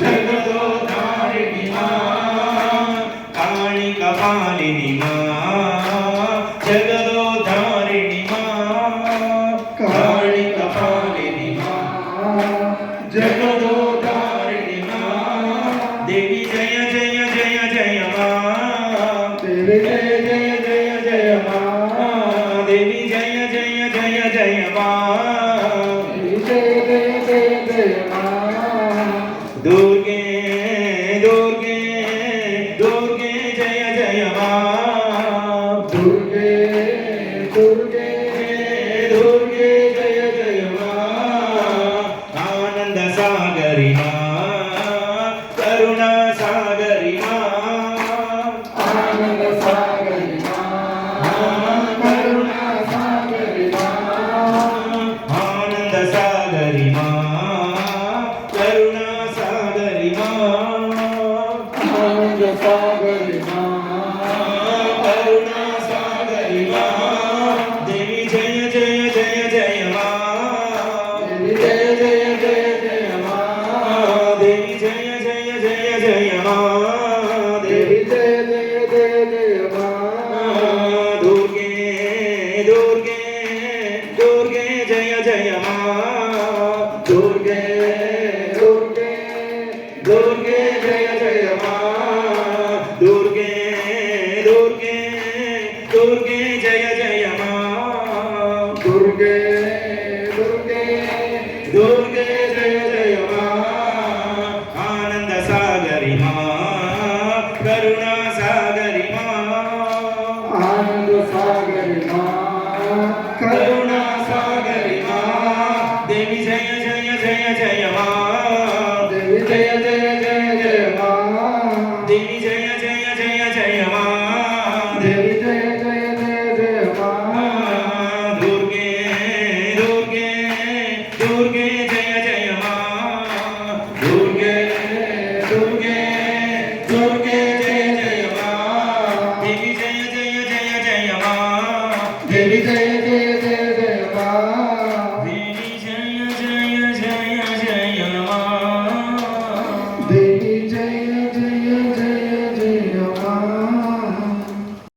जगदोधारिणी मां काली कपालिनी मां जगदोधारिणी मां काली कपालिनी मां जगदोधारिणी मां देवी जय जय जय जय मां देवी जय जय जय जय मां देवी जय जय जय जय मां दुर्गे दुर्गे दुर्गे जय जय मां दुर्गे दुर्गे दुर्गे जय जय मां आनंद सागरी मां करुणा सागरी मां आनंद सागरी मां करुणा सागरी मां आनंद सागरी मां करुणा सागरी मां आनंद सागरी मां करुणा सागरी मां देवी जय जय जय जय मां देवी जय जय जय जय मां देवी जय जय जय जय मां देवी जय जय जय जय मां दुर्गे दुर्गे दुर्गे जय जय मां दुर्गे दुर्गे दुर्गे जय जय मां दुर्गे दुर्गे दुर्गे जय जय मां दुर्गे दुर्गे दुर्गे जय जय मां आनंद सागरी मां करुणा सागरी मां आनंद सागरी मां करुणा सागरी मां देवी जय जय जय जय मां